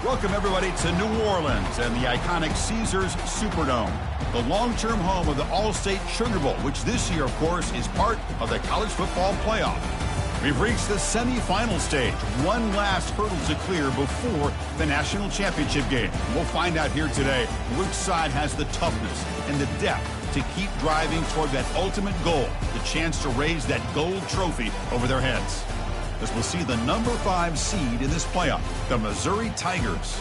Welcome, everybody, to New Orleans and the iconic Caesars Superdome, the long-term home of the All-State Sugar Bowl, which this year, of course, is part of the college football playoff. We've reached the semifinal stage, one last hurdle to clear before the national championship game. We'll find out here today which side has the toughness and the depth to keep driving toward that ultimate goal, the chance to raise that gold trophy over their heads. As we'll see the number 5 seed in this playoff, the Missouri Tigers,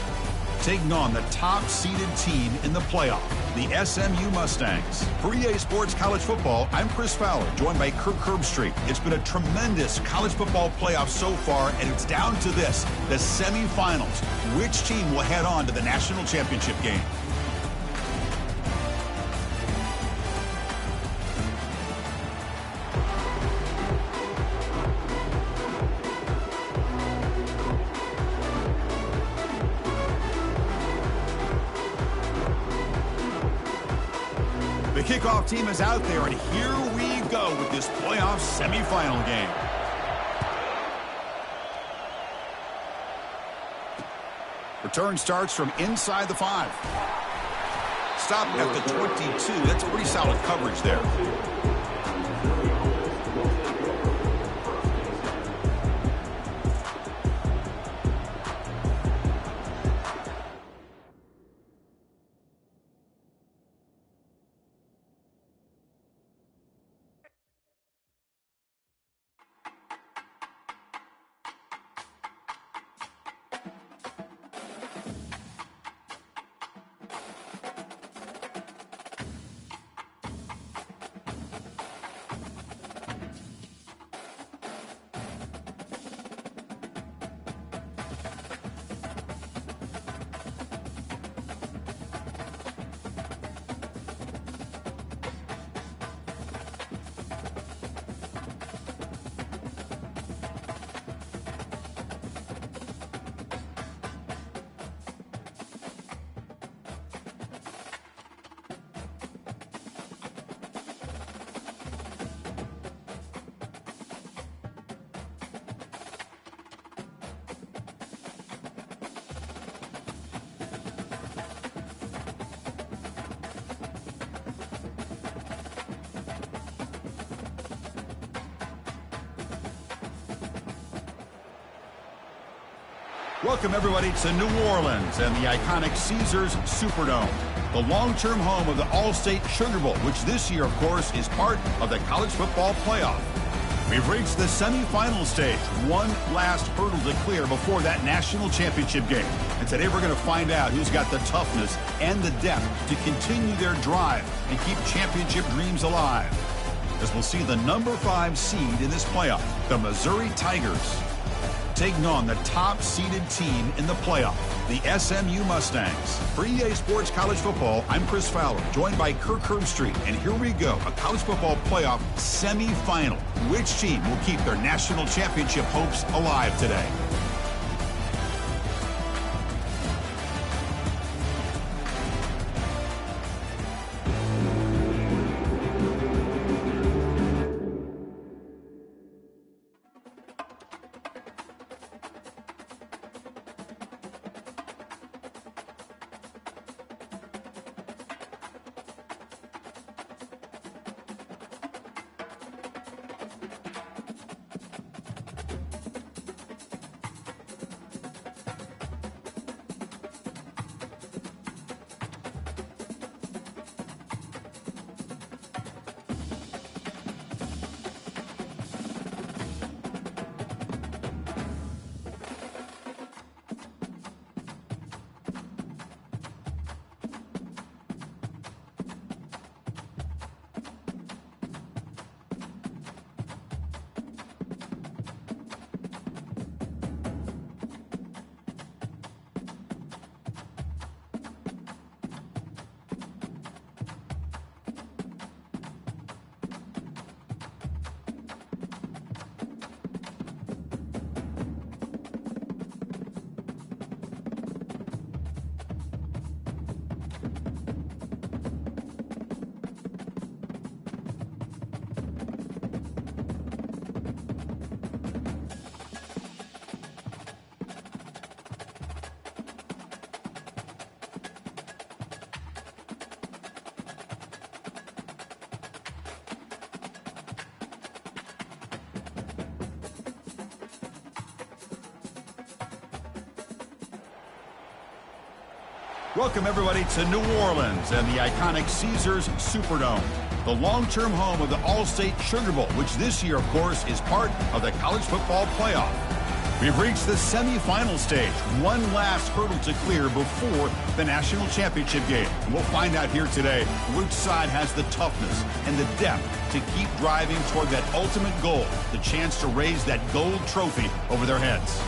taking on the top-seeded team in the playoff, the SMU Mustangs. For EA Sports College Football, I'm Chris Fowler, joined by Kirk Herbstreit. It's been a tremendous college football playoff so far, and it's down to this, the semifinals. Which team will head on to the national championship game? The kickoff team is out there, and here we go with this playoff semifinal game. Return starts from inside the 5. Stop at the 22. That's pretty solid coverage there. Welcome, everybody, to New Orleans and the iconic Caesars Superdome, the long-term home of the All-State Sugar Bowl, which this year, of course, is part of the college football playoff. We've reached the semifinal stage, one last hurdle to clear before that national championship game. And today we're going to find out who's got the toughness and the depth to continue their drive and keep championship dreams alive. As we'll see the number 5 seed in this playoff, the Missouri Tigers, taking on the top-seeded team in the playoff, the SMU Mustangs. For EA Sports College Football, I'm Chris Fowler, joined by Kirk Herbstreit. And here we go, a college football playoff semifinal. Which team will keep their national championship hopes alive today? Welcome, everybody, to New Orleans and the iconic Caesars Superdome, the long-term home of the All-State Sugar Bowl, which this year, of course, is part of the college football playoff. We've reached the semifinal stage, one last hurdle to clear before the national championship game. And we'll find out here today which side has the toughness and the depth to keep driving toward that ultimate goal, the chance to raise that gold trophy over their heads.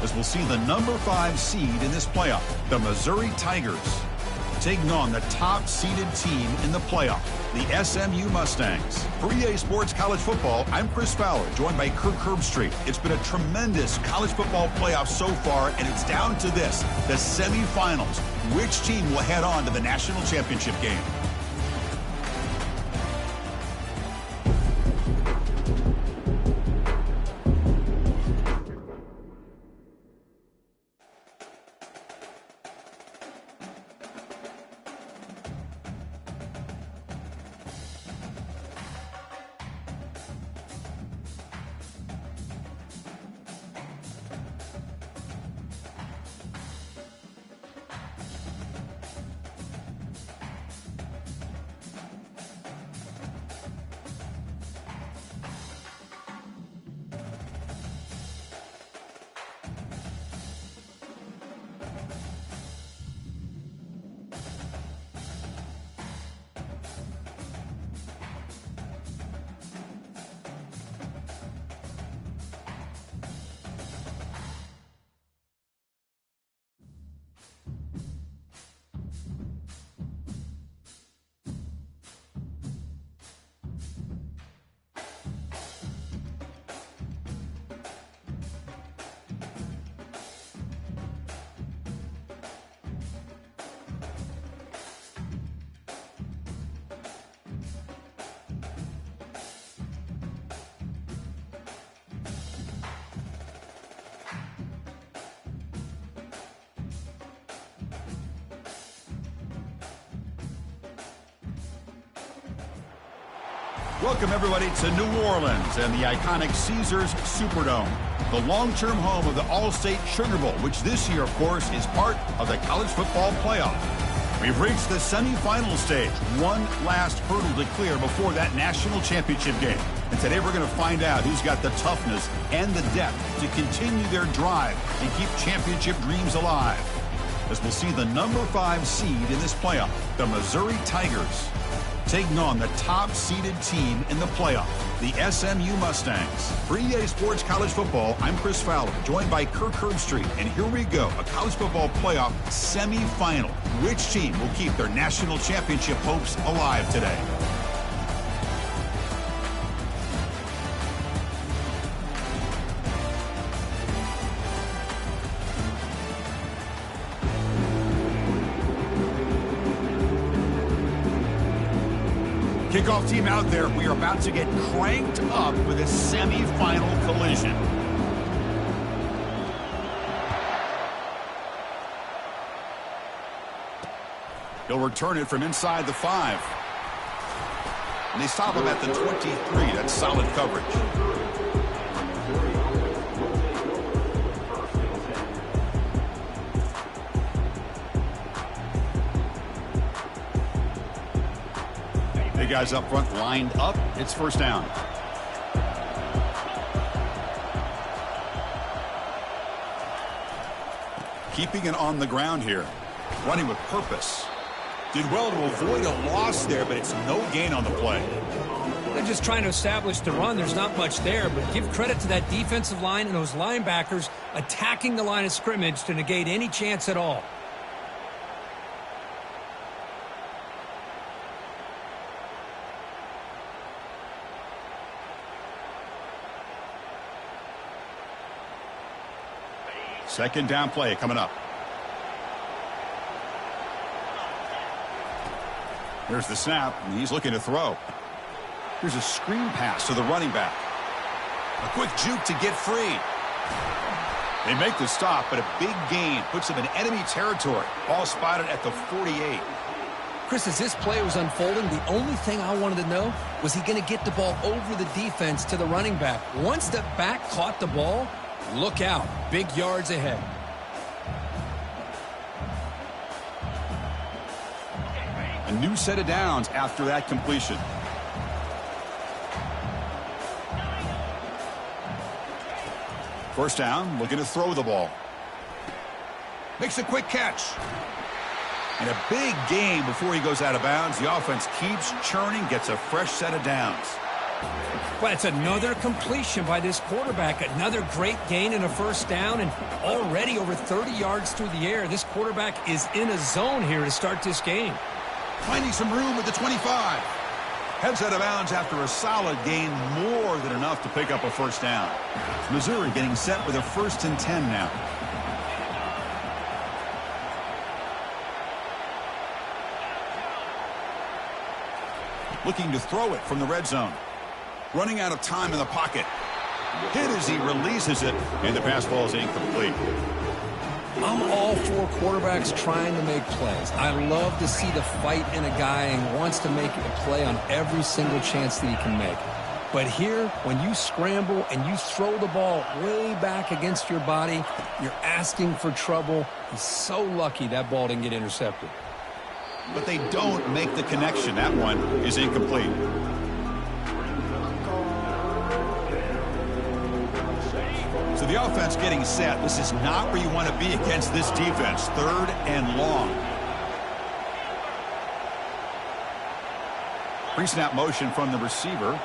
As we'll see the number 5 seed in this playoff, the Missouri Tigers, taking on the top-seeded team in the playoff, the SMU Mustangs. For EA Sports College Football, I'm Chris Fowler, joined by Kirk Herbstreit. It's been a tremendous college football playoff so far, and it's down to this, the semifinals. Which team will head on to the national championship game? Welcome, everybody, to New Orleans and the iconic Caesars Superdome, the long-term home of the All-State Sugar Bowl, which this year, of course, is part of the college football playoff. We've reached the semifinal stage, one last hurdle to clear before that national championship game. And today we're going to find out who's got the toughness and the depth to continue their drive and keep championship dreams alive. As we'll see the number 5 seed in this playoff, the Missouri Tigers, taking on the top-seeded team in the playoff, the SMU Mustangs. For EA Sports College Football, I'm Chris Fowler, joined by Kirk Herbstreit. And here we go, a college football playoff semifinal. Which team will keep their national championship hopes alive today? Kickoff team out there. We are about to get cranked up with a semifinal collision. He'll return it from inside the 5. And they stop him at the 23. That's solid coverage. Guys up front lined up. It's first down. Keeping it on the ground here. Running with purpose. Did well to avoid a loss there, but it's no gain on the play. They're just trying to establish the run. There's not much there, but give credit to that defensive line and those linebackers attacking the line of scrimmage to negate any chance at all. Second down play coming up. There's the snap, and he's looking to throw. Here's a screen pass to the running back. A quick juke to get free. They make the stop, but a big gain puts them in enemy territory. Ball spotted at the 48. Chris, as this play was unfolding, the only thing I wanted to know was he going to get the ball over the defense to the running back. Once the back caught the ball, look out. Big yards ahead. A new set of downs after that completion. First down, looking to throw the ball. Makes a quick catch. And a big gain before he goes out of bounds. The offense keeps churning, gets a fresh set of downs. Well, it's another completion by this quarterback. Another great gain and a first down, and already over 30 yards through the air. This quarterback is in a zone here to start this game. Finding some room at the 25. Heads out of bounds after a solid gain, more than enough to pick up a first down. Missouri getting set with a 1st and 10 now. Looking to throw it from the red zone. Running out of time in the pocket. Hit as he releases it, and the pass ball is incomplete. I'm all for quarterbacks trying to make plays. I love to see the fight in a guy and wants to make a play on every single chance that he can make. But here, when you scramble and you throw the ball way back against your body, you're asking for trouble. He's so lucky that ball didn't get intercepted. But they don't make the connection. That one is incomplete. So the offense getting set. This is not where you want to be against this defense. 3rd and long. Pre-snap motion from the receiver.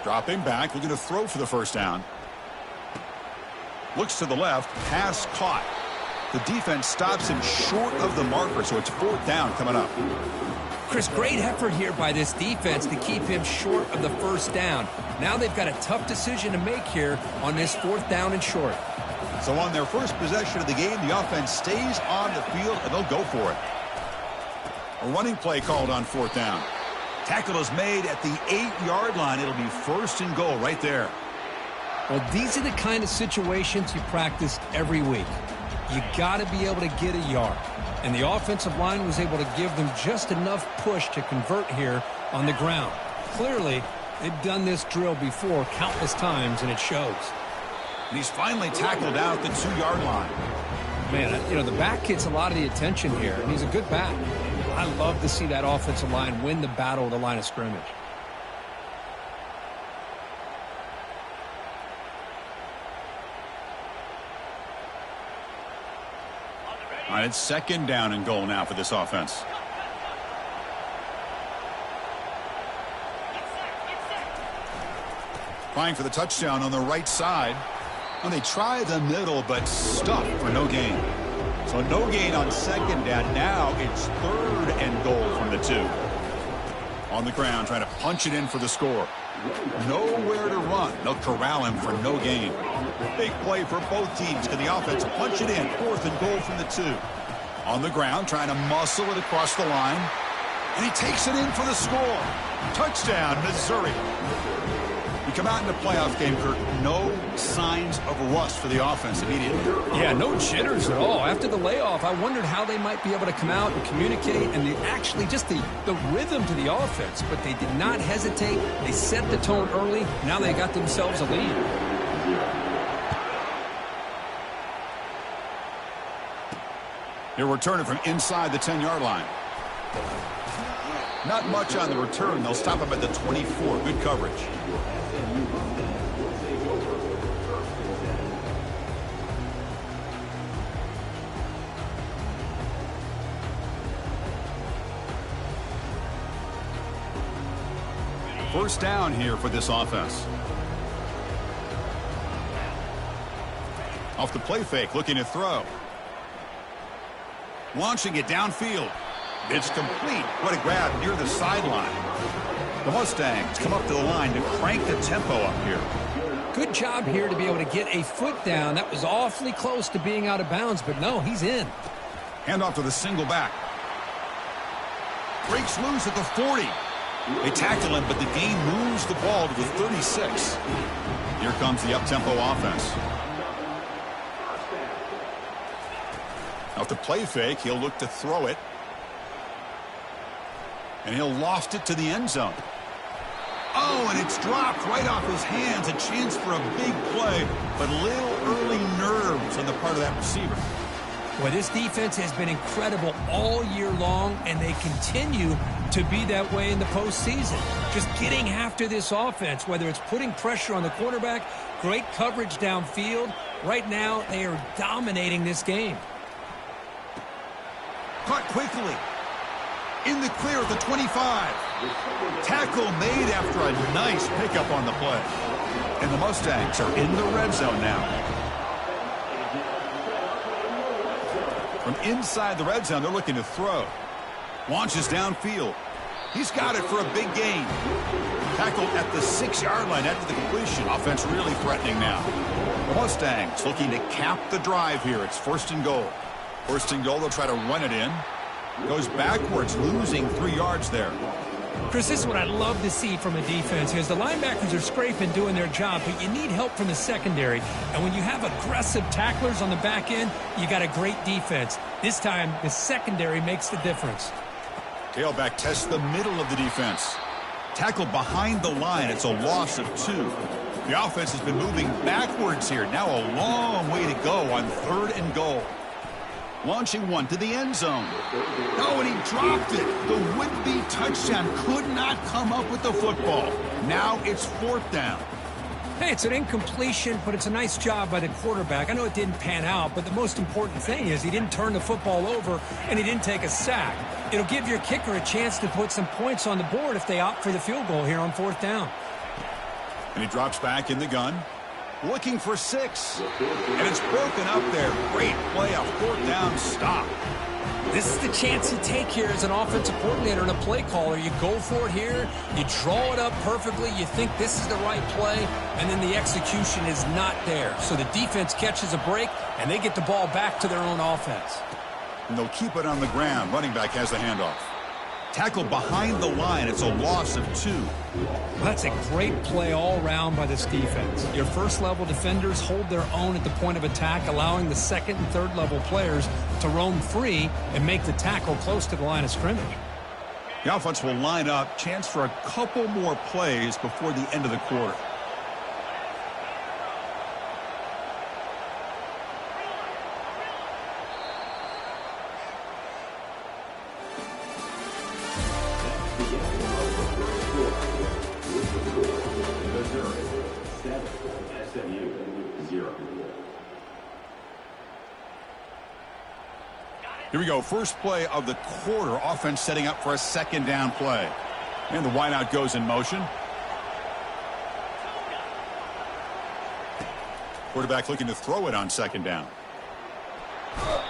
Dropping back, looking to throw for the first down. Looks to the left, pass caught. The defense stops him short of the marker, so it's 4th down coming up. Chris, great effort here by this defense to keep him short of the first down. Now they've got a tough decision to make here on this 4th down and short. So on their first possession of the game, the offense stays on the field, and they'll go for it. A running play called on 4th down. Tackle is made at the 8-yard line. It'll be 1st and goal right there. Well, these are the kind of situations you practice every week. You got to be able to get a yard. And the offensive line was able to give them just enough push to convert here on the ground. Clearly, they've done this drill before countless times, and it shows. And he's finally tackled out at the 2-yard line. Man, you know, the back gets a lot of the attention here, and he's a good back. I love to see that offensive line win the battle of the line of scrimmage. All right, it's 2nd down and goal now for this offense. Trying for the touchdown on the right side. When they try the middle, but stuck for no gain. So no gain on 2nd down. Now it's 3rd and goal from the 2. On the ground, trying to punch it in for the score. Nowhere to run. They'll corral him for no gain. Big play for both teams. Can the offense punch it in? 4th and goal from the 2. On the ground, trying to muscle it across the line. And he takes it in for the score. Touchdown, Missouri. We come out in the playoff game, Kirk. No signs of rust for the offense immediately. Yeah, no jitters at all. After the layoff, I wondered how they might be able to come out and communicate, and actually just the rhythm to the offense. But they did not hesitate. They set the tone early. Now they got themselves a lead. They're returning from inside the 10-yard line. Not much on the return. They'll stop him at the 24. Good coverage. First down here for this offense. Off the play fake, looking to throw. Launching it downfield. It's complete. What a grab near the sideline. The Mustangs come up to the line to crank the tempo up here. Good job here to be able to get a foot down. That was awfully close to being out of bounds, but no, he's in. Handoff to the single back. Breaks loose at the 40. They tackle him, but the gain moves the ball to the 36. Here comes the up-tempo offense. Off the play fake, he'll look to throw it. And he'll loft it to the end zone. Oh, and it's dropped right off his hands. A chance for a big play, but little early nerves on the part of that receiver. Well, this defense has been incredible all year long, and they continue to be that way in the postseason. Just getting after this offense, whether it's putting pressure on the quarterback, great coverage downfield. Right now, they are dominating this game. Caught quickly. In the clear at the 25. Tackle made after a nice pickup on the play. And the Mustangs are in the red zone now. From inside the red zone, they're looking to throw. Launches downfield. He's got it for a big gain. Tackled at the 6-yard line after the completion. Offense really threatening now. The Mustangs looking to cap the drive here. It's 1st and goal. 1st and goal, they'll try to run it in. Goes backwards, losing 3 yards there. Chris, this is what I'd love to see from a defense here. The linebackers are scraping, doing their job, but you need help from the secondary. And when you have aggressive tacklers on the back end, you got a great defense. This time, the secondary makes the difference. Tailback tests the middle of the defense. Tackle behind the line. It's a loss of 2. The offense has been moving backwards here. Now a long way to go on 3rd and goal. Launching one to the end zone. Oh, and he dropped it. The would-be touchdown could not come up with the football. Now it's 4th down. Hey, it's an incompletion, but it's a nice job by the quarterback. I know it didn't pan out, but the most important thing is he didn't turn the football over and he didn't take a sack. It'll give your kicker a chance to put some points on the board if they opt for the field goal here on 4th down. And he drops back in the gun. Looking for 6. And it's broken up there. Great play, a 4th down stop. This is the chance you take here as an offensive coordinator and a play caller. You go for it here. You draw it up perfectly. You think this is the right play, and then the execution is not there. So the defense catches a break, and they get the ball back to their own offense. And they'll keep it on the ground. Running back has the handoff. Tackle behind the line. It's a loss of 2. Well, that's a great play all around by this defense. Your first-level defenders hold their own at the point of attack, allowing the second and third-level players to roam free and make the tackle close to the line of scrimmage. The offense will line up. Chance for a couple more plays before the end of the quarter. Here we go. First play of the quarter. Offense setting up for a 2nd down play. And the wideout goes in motion. Quarterback looking to throw it on 2nd down.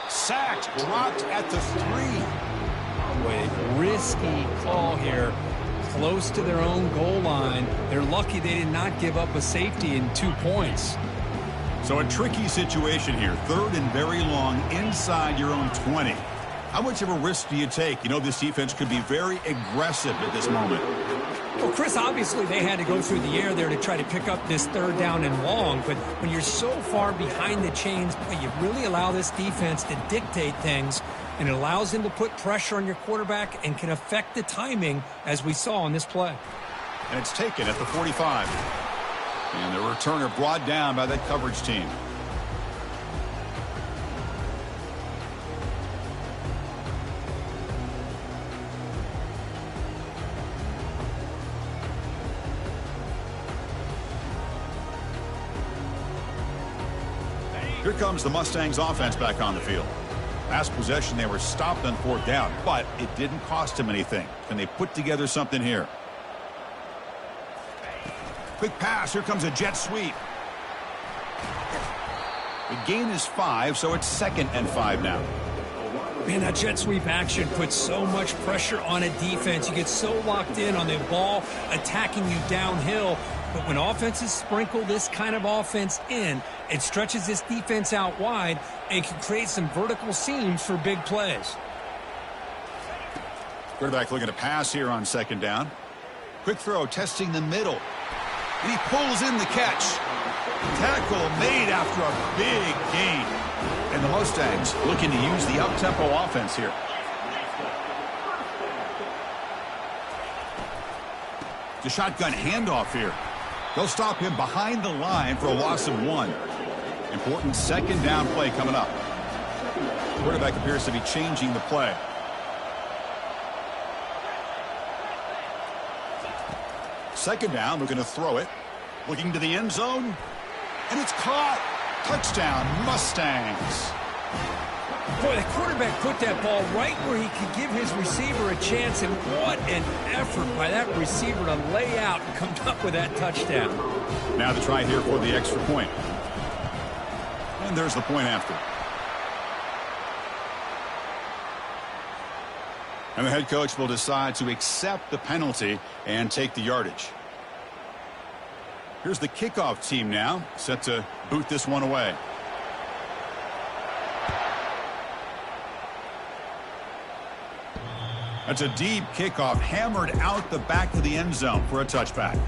Sacked. Dropped at the 3. Wait, risky call here. Close to their own goal line. They're lucky they did not give up a safety in 2 points. So a tricky situation here. 3rd and very long inside your own 20. How much of a risk do you take? You know this defense could be very aggressive at this moment. Well, Chris, obviously they had to go through the air there to try to pick up this 3rd down and long. But when you're so far behind the chains, you really allow this defense to dictate things. And it allows them to put pressure on your quarterback and can affect the timing, as we saw on this play. And it's taken at the 45. And the returner brought down by that coverage team. Here comes the Mustangs offense back on the field. Last possession, they were stopped on 4th down, but it didn't cost them anything. Can they put together something here? Quick pass. Here comes a jet sweep. The gain is 5, so it's 2nd and 5 now. Man, that jet sweep action puts so much pressure on a defense. You get so locked in on the ball attacking you downhill. But when offenses sprinkle this kind of offense in, it stretches this defense out wide and can create some vertical seams for big plays. Quarterback looking to pass here on 2nd down. Quick throw, testing the middle. And he pulls in the catch. Tackle made after a big gain. And the Mustangs looking to use the up-tempo offense here. The shotgun handoff here. They'll stop him behind the line for a loss of 1. Important second down play coming up. Quarterback appears to be changing the play. Second down, looking to throw it. Looking to the end zone. And it's caught. Touchdown, Mustangs. Boy, the quarterback put that ball right where he could give his receiver a chance, and what an effort by that receiver to lay out and come up with that touchdown. Now the try here for the extra point. And there's the point after. And the head coach will decide to accept the penalty and take the yardage. Here's the kickoff team now, set to boot this one away. That's a deep kickoff, hammered out the back of the end zone for a touchback.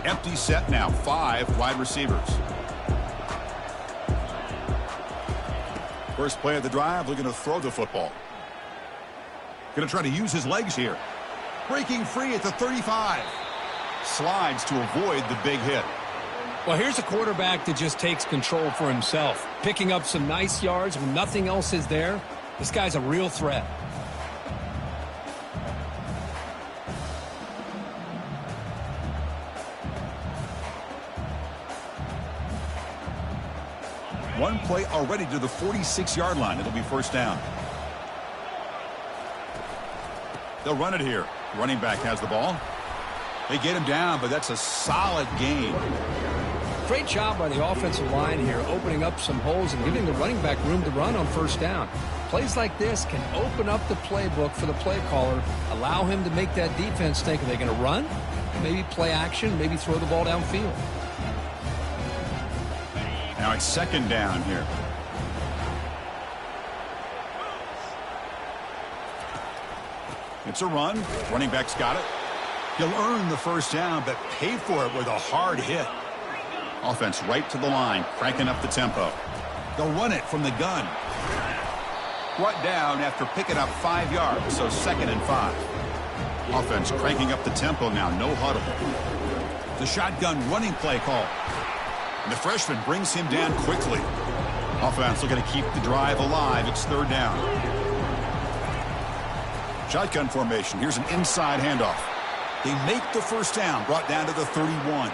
Empty set now, 5 wide receivers. First play of the drive, looking to throw the football. Going to try to use his legs here. Breaking free at the 35. Slides to avoid the big hit. Well, here's a quarterback that just takes control for himself. Picking up some nice yards when nothing else is there. This guy's a real threat. One play already to the 46-yard line. It'll be first down. They'll run it here. Running back has the ball. They get him down, but that's a solid gain. Great job by the offensive line here, opening up some holes and giving the running back room to run on first down. Plays like this can open up the playbook for the play caller, allow him to make that defense think, are they going to run? Maybe play action, maybe throw the ball downfield. Now it's second down here. It's a run. Running back's got it. He'll earn the first down, but pay for it with a hard hit. Offense right to the line, cranking up the tempo. They'll run it from the gun. Brought down after picking up 5 yards, so second and 5. Offense cranking up the tempo now, no huddle. The shotgun running play call. And the freshman brings him down quickly. Offense looking to keep the drive alive. It's third down. Shotgun formation. Here's an inside handoff. They make the first down, brought down to the 31.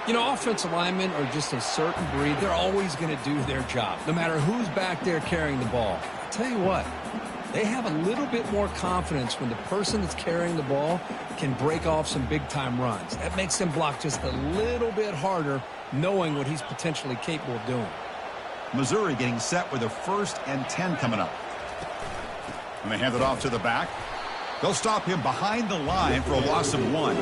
You know, offensive linemen are just a certain breed. They're always going to do their job, no matter who's back there carrying the ball. I'll tell you what, they have a little bit more confidence when the person that's carrying the ball can break off some big-time runs. That makes them block just a little bit harder, knowing what he's potentially capable of doing. Missouri getting set with a 1st and 10 coming up. And they hand it off to the back. They'll stop him behind the line for a loss of 1.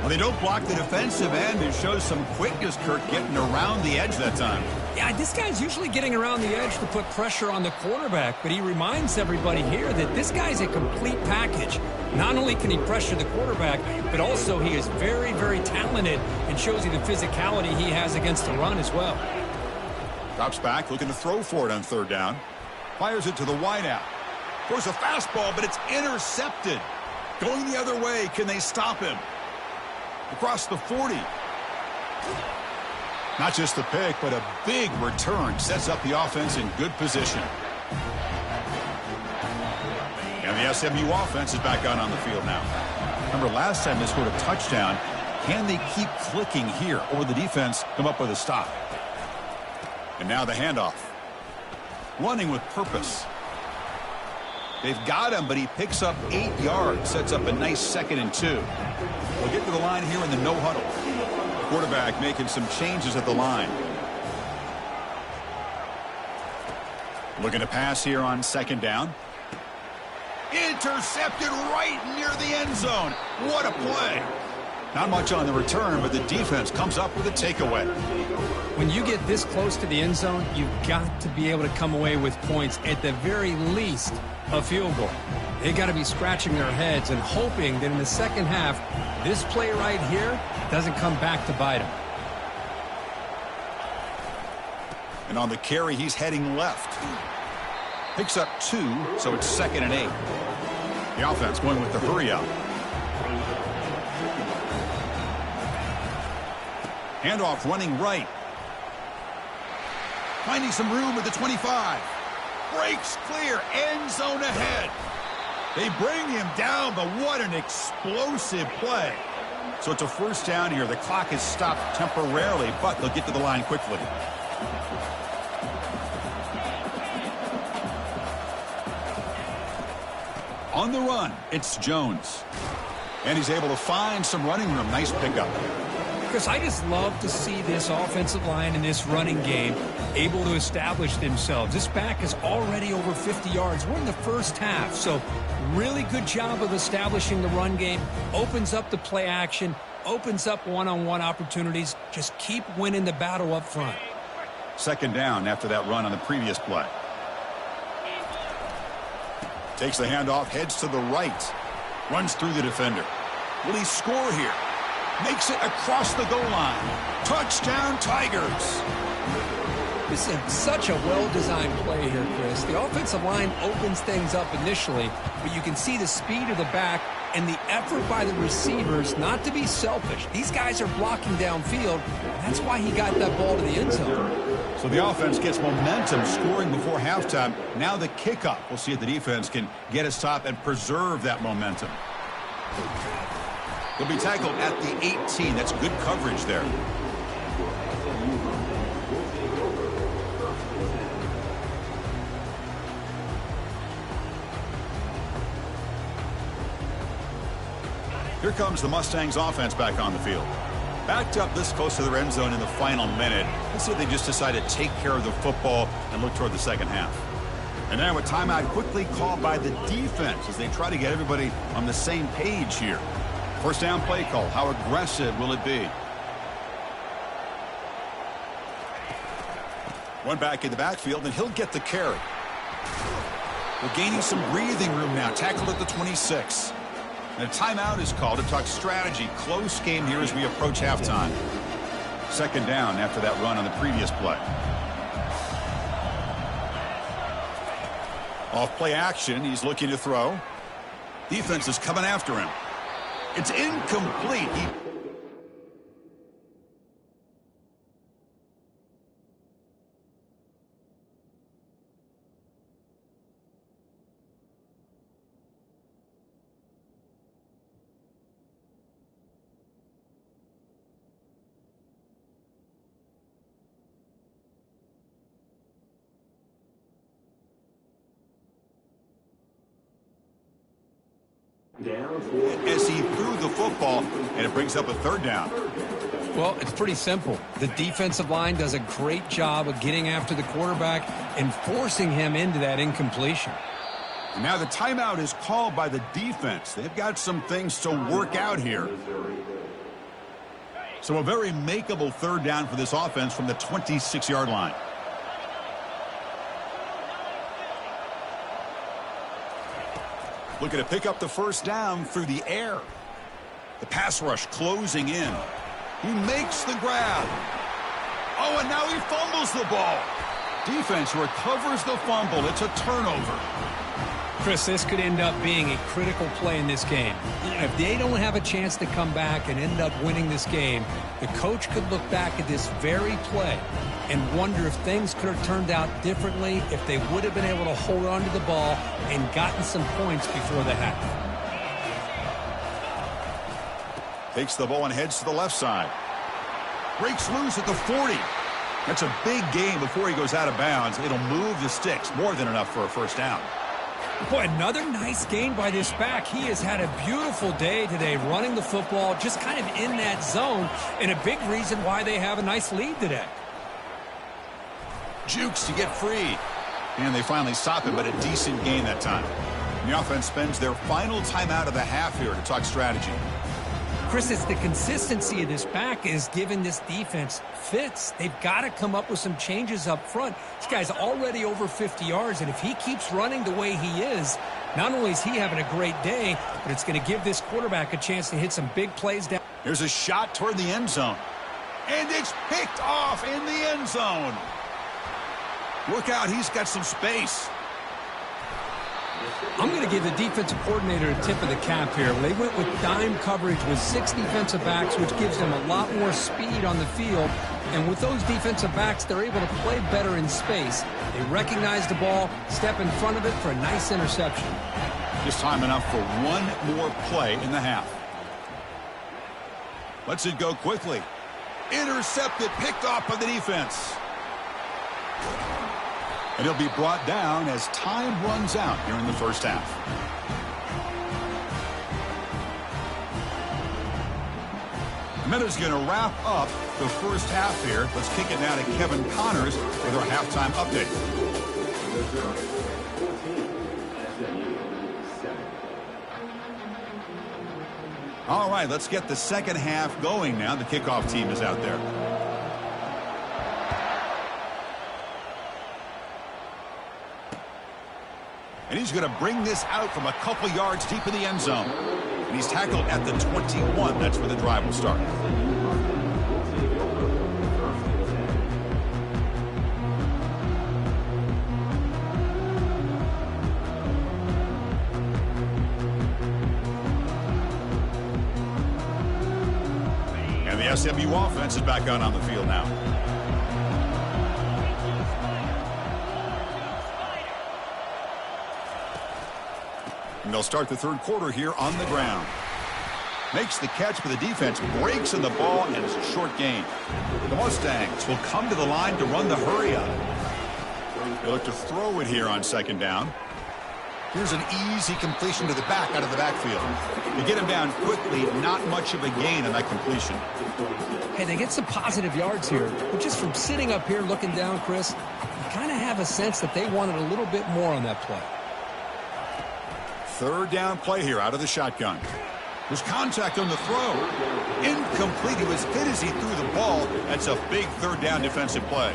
Well, they don't block the defensive end. It shows some quickness, Kirk, getting around the edge that time. Yeah, this guy's usually getting around the edge to put pressure on the quarterback, but he reminds everybody here that this guy's a complete package. Not only can he pressure the quarterback, but also he is very, very talented and shows you the physicality he has against the run as well. Drops back, looking to throw for it on third down. Fires it to the wideout. Throws a fastball, but it's intercepted. Going the other way, can they stop him? Across the 40. Not just the pick, but a big return. Sets up the offense in good position. And the SMU offense is back out on the field now. Remember, last time they scored a touchdown. Can they keep clicking here, or will the defense come up with a stop? And now the handoff. Running with purpose. They've got him, but he picks up 8 yards. Sets up a nice 2nd and 2. We'll get to the line here in the no huddle. Quarterback making some changes at the line. Looking to pass here on 2nd down. Intercepted right near the end zone. What a play. Not much on the return, but the defense comes up with a takeaway. When you get this close to the end zone, you've got to be able to come away with points, at the very least, a field goal. They got to be scratching their heads and hoping that in the second half, this play right here doesn't come back to bite them. And on the carry, he's heading left. Picks up 2, so it's 2nd and 8. The offense going with the hurry up. Handoff running right. Finding some room at the 25. Breaks clear. End zone ahead. They bring him down, but what an explosive play. So it's a first down here. The clock is stopped temporarily, but they'll get to the line quickly. On the run, it's Jones. And he's able to find some running room. Nice pickup. Chris, I just love to see this offensive line in this running game able to establish themselves. This back is already over 50 yards. We're in the first half, so really good job of establishing the run game. Opens up the play action, opens up one-on-one opportunities. Just keep winning the battle up front. 2nd down after that run on the previous play. Takes the handoff, heads to the right. Runs through the defender. Will he score here? Makes it across the goal line. Touchdown, Tigers. This is such a well-designed play here, Chris. The offensive line opens things up initially, but you can see the speed of the back and the effort by the receivers not to be selfish. These guys are blocking downfield. That's why he got that ball to the end zone. So the offense gets momentum, scoring before halftime. Now the kickoff. We'll see if the defense can get a stop and preserve that momentum. He'll be tackled at the 18. That's good coverage there. Here comes the Mustangs offense back on the field. Backed up this close to their end zone in the final minute. Let's see if they just decide to take care of the football and look toward the second half. And now a timeout quickly called by the defense as they try to get everybody on the same page here. First down play call. How aggressive will it be? One back in the backfield, and he'll get the carry. We're gaining some breathing room now. Tackled at the 26. And a timeout is called to talk strategy. Close game here as we approach halftime. 2nd down after that run on the previous play. Off play action. He's looking to throw. Defense is coming after him. It's incomplete. As he threw the football, and it brings up a 3rd down. Well, it's pretty simple. The defensive line does a great job of getting after the quarterback and forcing him into that incompletion. And now the timeout is called by the defense. They've got some things to work out here. So a very makeable 3rd down for this offense from the 26-yard line. Looking to pick up the first down through the air. The pass rush closing in. He makes the grab. Oh, and now he fumbles the ball. Defense recovers the fumble. It's a turnover. Chris, this could end up being a critical play in this game. If they don't have a chance to come back and end up winning this game, the coach could look back at this very play and wonder if things could have turned out differently if they would have been able to hold on to the ball and gotten some points before the half. Takes the ball and heads to the left side. Breaks loose at the 40. That's a big gain before he goes out of bounds. It'll move the sticks. More than enough for a first down. Boy, another nice gain by this back. He has had a beautiful day today running the football, just kind of in that zone, and a big reason why they have a nice lead today. Jukes to get free. And they finally stop him, but a decent gain that time. And the offense spends their final timeout of the half here to talk strategy. Chris, it's the consistency of this back is giving this defense fits. They've got to come up with some changes up front. This guy's already over 50 yards, and if he keeps running the way he is, not only is he having a great day, but it's going to give this quarterback a chance to hit some big plays down. Here's a shot toward the end zone. And it's picked off in the end zone. Look out, he's got some space. I'm going to give the defensive coordinator a tip of the cap here. They went with dime coverage with 6 defensive backs, which gives them a lot more speed on the field. And with those defensive backs, they're able to play better in space. They recognize the ball, step in front of it for a nice interception. Just time enough for one more play in the half. Lets it go quickly. Intercepted, picked off by the defense. And he'll be brought down as time runs out here in the first half. Minutes going to wrap up the first half here. Let's kick it now to Kevin Connors with our halftime update. All right, let's get the second half going now. The kickoff team is out there. And he's going to bring this out from a couple yards deep in the end zone. And he's tackled at the 21. That's where the drive will start. And the SMU offense is back out on the field now. And they'll start the third quarter here on the ground. Makes the catch, but the defense breaks in the ball, and it's a short gain. The Mustangs will come to the line to run the hurry up. They look to throw it here on second down. Here's an easy completion to the back out of the backfield. They get him down quickly, not much of a gain on that completion. Hey, they get some positive yards here. But just from sitting up here looking down, Chris, you kind of have a sense that they wanted a little bit more on that play. Third down play here out of the shotgun. There's contact on the throw. Incomplete. He was hit as he threw the ball. That's a big third down defensive play.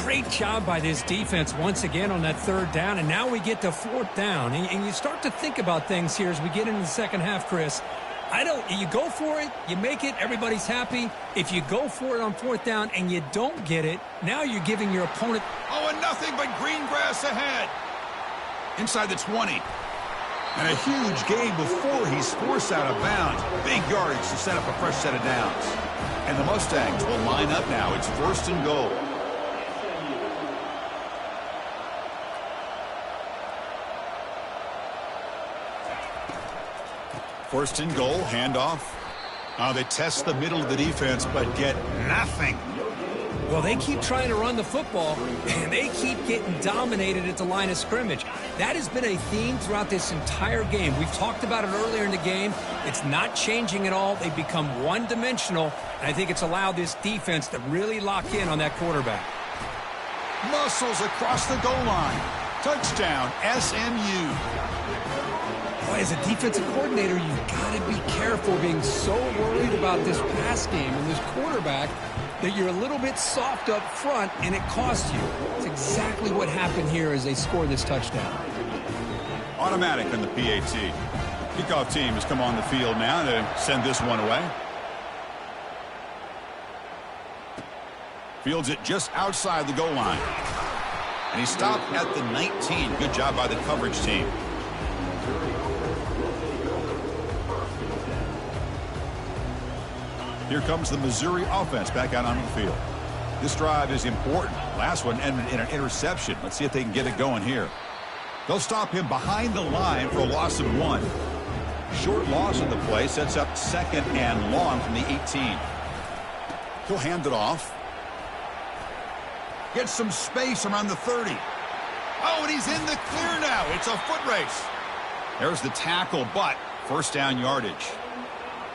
Great job by this defense once again on that third down. And now we get to fourth down. And you start to think about things here as we get into the second half, Chris. You go for it, you make it, everybody's happy. If you go for it on fourth down and you don't get it, now you're giving your opponent... Oh, and nothing but green grass ahead. Inside the 20. And a huge gain before he's forced out of bounds. Big yardage to set up a fresh set of downs. And the Mustangs will line up now. It's first and goal. First and goal, handoff. They test the middle of the defense, but get nothing. Well, they keep trying to run the football, and they keep getting dominated at the line of scrimmage. That has been a theme throughout this entire game. We've talked about it earlier in the game. It's not changing at all. They've become one-dimensional, and I think it's allowed this defense to really lock in on that quarterback. Muscles across the goal line. Touchdown, SMU. Boy, as a defensive coordinator, you've got to be careful being so worried about this pass game and this quarterback that you're a little bit soft up front, and it costs you. It's exactly what happened here as they scored this touchdown. Automatic on the PAT. Kickoff team has come on the field now to send this one away. Fields it just outside the goal line. And he stopped at the 19. Good job by the coverage team. Here comes the Missouri offense back out on the field. This drive is important. Last one ended in an interception. Let's see if they can get it going here. They'll stop him behind the line for a loss of 1. Short loss in the play sets up second and long from the 18. He'll hand it off. Gets some space around the 30. Oh, and he's in the clear now. It's a foot race. There's the tackle, but first down yardage.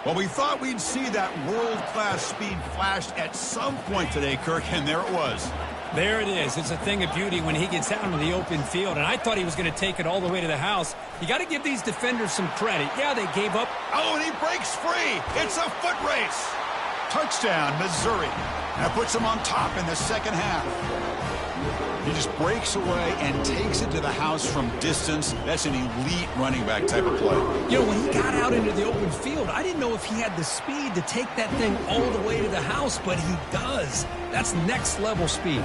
Well, we thought we'd see that world-class speed flashed at some point today, Kirk, and there it was. There it is. It's a thing of beauty when he gets out into the open field, and I thought he was going to take it all the way to the house. You got to give these defenders some credit. Yeah, they gave up. Oh, and he breaks free. It's a foot race. Touchdown, Missouri. That puts him on top in the second half. He just breaks away and takes it to the house from distance. That's an elite running back type of play. You know, when he got out into the open field, I didn't know if he had the speed to take that thing all the way to the house, but he does. That's next level speed.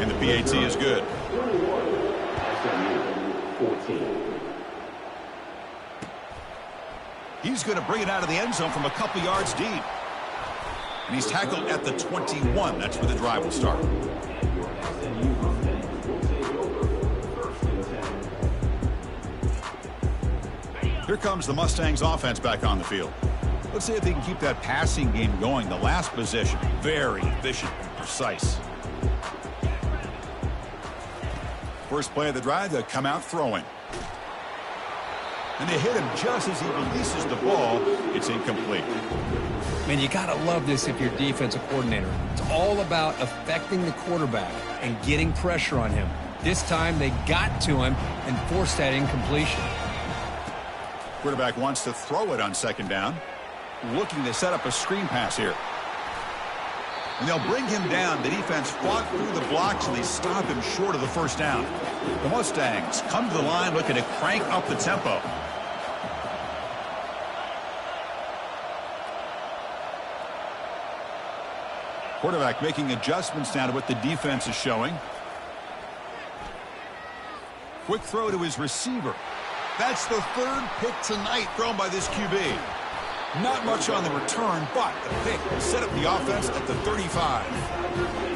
And the PAT is good. He's going to bring it out of the end zone from a couple yards deep. And he's tackled at the 21. That's where the drive will start. Here comes the Mustangs offense back on the field. Let's see if they can keep that passing game going. The last possession, very efficient and precise. First play of the drive, they'll come out throwing. And they hit him just as he releases the ball. It's incomplete. Man, you got to love this if you're defensive coordinator. It's all about affecting the quarterback and getting pressure on him. This time they got to him and forced that incompletion. Quarterback wants to throw it on second down. Looking to set up a screen pass here. And they'll bring him down. The defense fought through the blocks, and they stop him short of the first down. The Mustangs come to the line looking to crank up the tempo. Quarterback making adjustments now to what the defense is showing. Quick throw to his receiver. That's the third pick tonight thrown by this QB. Not much on the return, but the pick will set up the offense at the 35.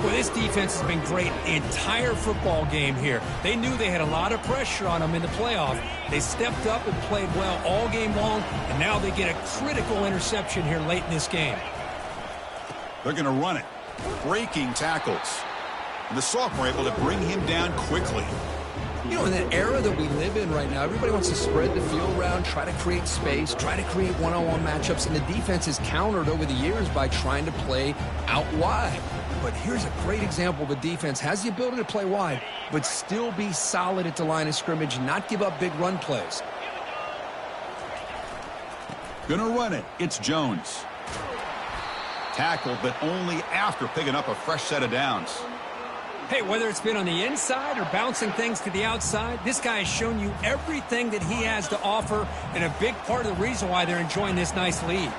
Well, this defense has been great the entire football game here. They knew they had a lot of pressure on them in the playoff. They stepped up and played well all game long, and now they get a critical interception here late in this game. They're going to run it. Breaking tackles. And the sophomore able to bring him down quickly. You know, in that era that we live in right now, everybody wants to spread the field around, try to create space, try to create one-on-one matchups, and the defense is countered over the years by trying to play out wide. But here's a great example. The defense has the ability to play wide, but still be solid at the line of scrimmage and not give up big run plays. Gonna run it. It's Jones. Tackled, but only after picking up a fresh set of downs. Hey, whether it's been on the inside or bouncing things to the outside, this guy has shown you everything that he has to offer, and a big part of the reason why they're enjoying this nice lead.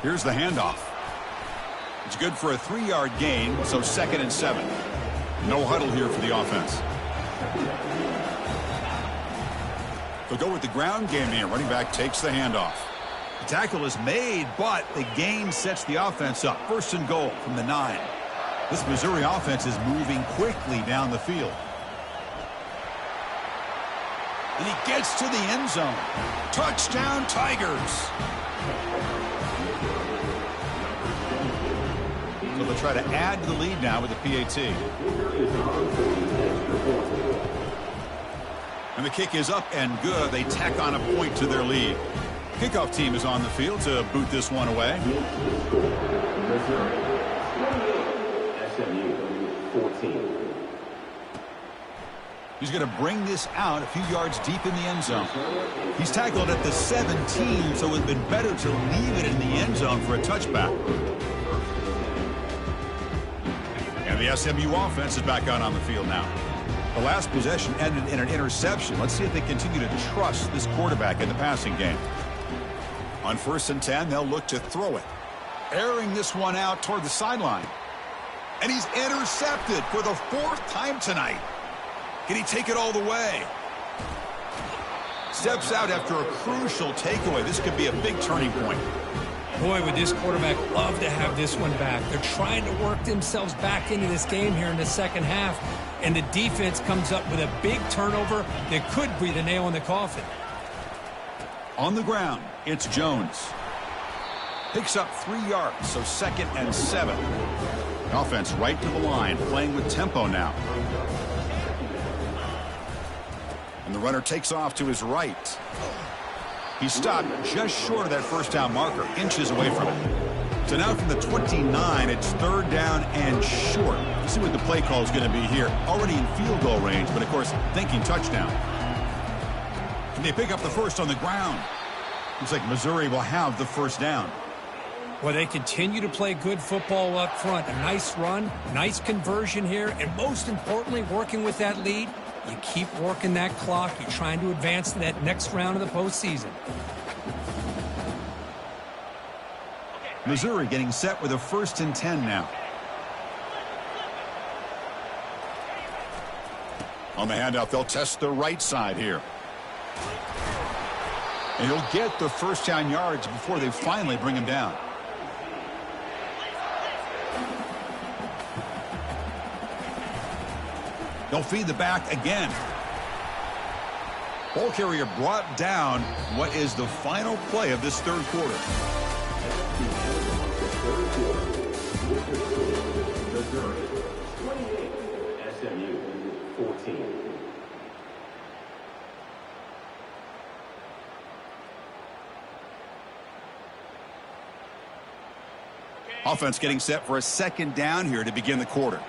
Here's the handoff. It's good for a 3-yard gain, so 2nd and 7. No huddle here for the offense. They'll go with the ground game here. Running back takes the handoff. The tackle is made, but the gain sets the offense up. 1st and goal from the 9. This Missouri offense is moving quickly down the field. And he gets to the end zone. Touchdown, Tigers. So they'll try to add to the lead now with the PAT. And the kick is up and good. They tack on a point to their lead. Kickoff team is on the field to boot this one away. He's going to bring this out a few yards deep in the end zone. He's tackled at the 17, so it would have been better to leave it in the end zone for a touchback. And the SMU offense is back out on the field now. The last possession ended in an interception. Let's see if they continue to trust this quarterback in the passing game. On 1st and 10, they'll look to throw it. Airing this one out toward the sideline. And he's intercepted for the 4th time tonight. Can he take it all the way? Steps out after a crucial takeaway. This could be a big turning point. Boy, would this quarterback love to have this one back. They're trying to work themselves back into this game here in the second half. And the defense comes up with a big turnover that could be the nail in the coffin. On the ground, it's Jones. Picks up 3 yards, so 2nd and 7. The offense right to the line, playing with tempo now. And the runner takes off to his right. He stopped just short of that first down marker, inches away from it. So now from the 29, it's 3rd down and short. Let's see what the play call is going to be here. Already in field goal range, but of course, thinking touchdown. Can they pick up the first on the ground? Looks like Missouri will have the first down. Well, they continue to play good football up front. A nice run, nice conversion here, and most importantly, working with that lead. You keep working that clock. You're trying to advance to that next round of the postseason. Missouri getting set with a 1st and 10 now. On the handoff, they'll test the right side here. And he'll get the first down yards before they finally bring him down. They'll feed the back again. Ball carrier brought down. What is the final play of this third quarter? Missouri 28, SMU 14. Offense getting set for a second down here to begin the quarter.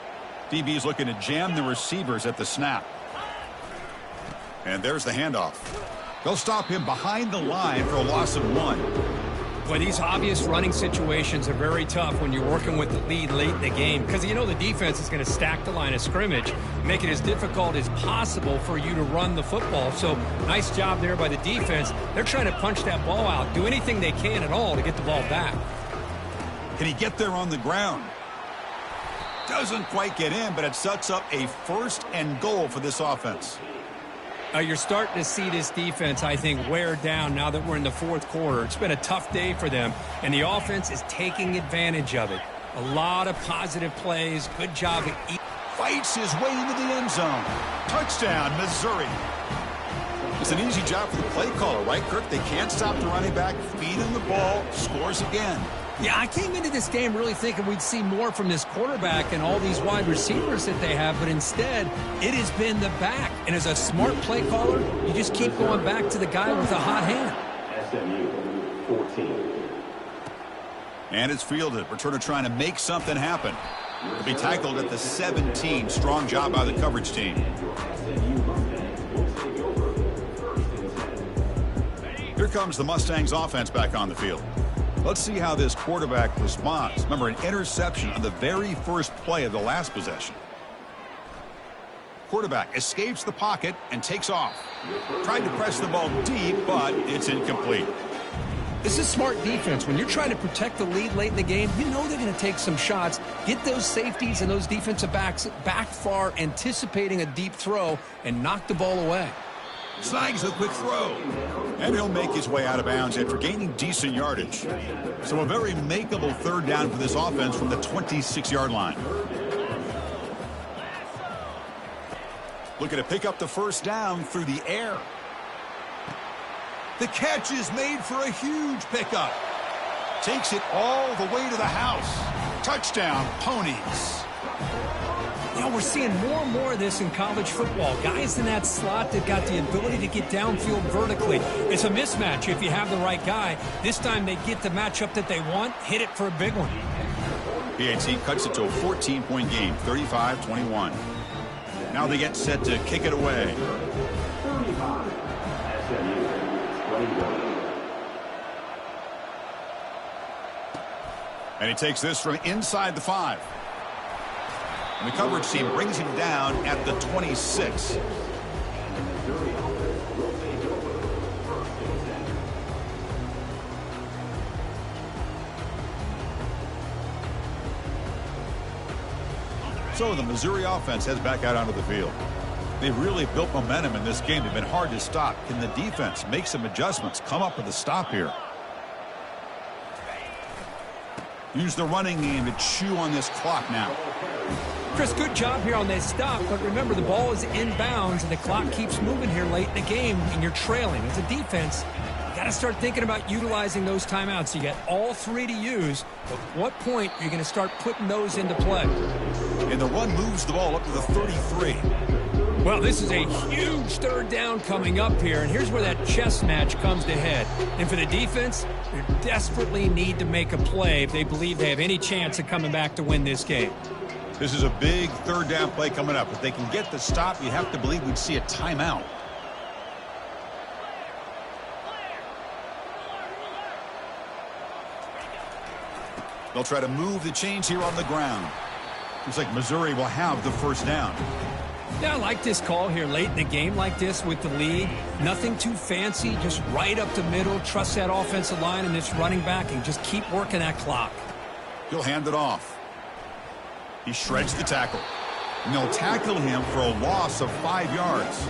DB's looking to jam the receivers at the snap. And there's the handoff. They'll stop him behind the line for a loss of 1. Well, these obvious running situations are very tough when you're working with the lead late in the game because you know the defense is going to stack the line of scrimmage, make it as difficult as possible for you to run the football. So nice job there by the defense. They're trying to punch that ball out, do anything they can at all to get the ball back. Can he get there on the ground? Doesn't quite get in, but it sets up a 1st and goal for this offense. You're starting to see this defense, I think, wear down now that we're in the fourth quarter. It's been a tough day for them, and the offense is taking advantage of it. A lot of positive plays. Good job. Fights his way into the end zone. Touchdown, Missouri. It's an easy job for the play caller, right, Kirk? They can't stop the running back, feed him the ball, scores again. Yeah, I came into this game really thinking we'd see more from this quarterback and all these wide receivers that they have, but instead, it has been the back. And as a smart play caller, you just keep going back to the guy with a hot hand. SMU 14. And it's fielded. Returner trying to make something happen. He'll be tackled at the 17. Strong job by the coverage team. Here comes the Mustangs offense back on the field. Let's see how this quarterback responds. Remember, an interception on the very first play of the last possession. Quarterback escapes the pocket and takes off. Tried to press the ball deep, but it's incomplete. This is smart defense. When you're trying to protect the lead late in the game, you know they're going to take some shots, get those safeties and those defensive backs back far, anticipating a deep throw, and knock the ball away. Snags the quick throw. And he'll make his way out of bounds after gaining decent yardage. So a very makeable third down for this offense from the 26-yard line. Looking to pick up the first down through the air. The catch is made for a huge pickup. Takes it all the way to the house. Touchdown, Ponies. You know, we're seeing more and more of this in college football. Guys in that slot that got the ability to get downfield vertically. It's a mismatch if you have the right guy. This time they get the matchup that they want, hit it for a big one. PAT cuts it to a 14-point game, 35-21. Now they get set to kick it away. 35, SMU 21. And he takes this from inside the 5. And the coverage team brings him down at the 26. So the Missouri offense heads back out onto the field. They've really built momentum in this game. They've been hard to stop. Can the defense make some adjustments, come up with a stop here? Use the running game to chew on this clock now. Chris, good job here on that stop, but remember the ball is inbounds and the clock keeps moving here late in the game and you're trailing. As a defense, you got to start thinking about utilizing those timeouts. You got all 3 to use, but what point are you going to start putting those into play? And the run moves the ball up to the 33. Well, this is a huge third down coming up here, and here's where that chess match comes to head. And for the defense, they desperately need to make a play if they believe they have any chance of coming back to win this game. This is a big third down play coming up. If they can get the stop, you have to believe we'd see a timeout. They'll try to move the chains here on the ground. Looks like Missouri will have the first down. Yeah, I like this call here late in the game like this with the lead. Nothing too fancy, just right up the middle. Trust that offensive line and this running back and just keep working that clock. He'll hand it off. He shreds the tackle. And they'll tackle him for a loss of 5 yards.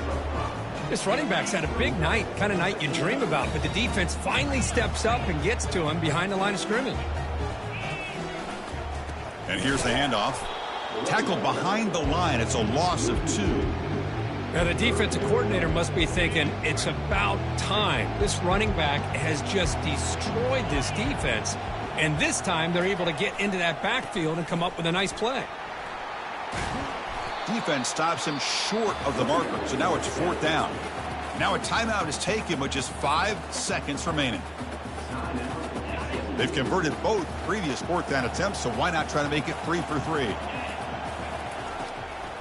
This running back's had a big night, kind of night you dream about, but the defense finally steps up and gets to him behind the line of scrimmage. And here's the handoff. Tackled behind the line. It's a loss of 2. Now, the defensive coordinator must be thinking, it's about time. This running back has just destroyed this defense, and this time they're able to get into that backfield and come up with a nice play. Defense stops him short of the marker, so now it's 4th down. Now a timeout is taken with just 5 seconds remaining. They've converted both previous 4th down attempts, so why not try to make it 3 for 3?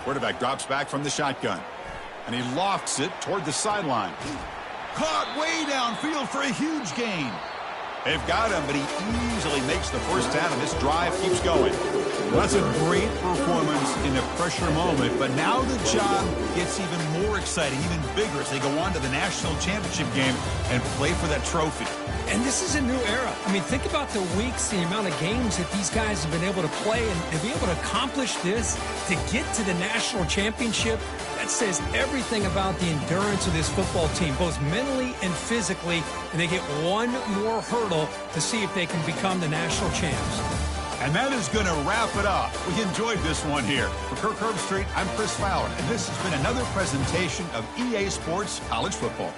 Quarterback drops back from the shotgun, and he lofts it toward the sideline. Caught way downfield for a huge gain. They've got him, but he easily makes the first down, and this drive keeps going. Well, that's a great performance in a pressure moment, but now the job gets even more exciting, even bigger as they go on to the national championship game and play for that trophy. And this is a new era. I mean, think about the weeks, the amount of games that these guys have been able to play, and to be able to accomplish this, to get to the national championship, that says everything about the endurance of this football team, both mentally and physically, and they get one more hurdle to see if they can become the national champs. And that is going to wrap it up. We enjoyed this one here. For Kirk Herbstreit, I'm Chris Fowler, and this has been another presentation of EA Sports College Football.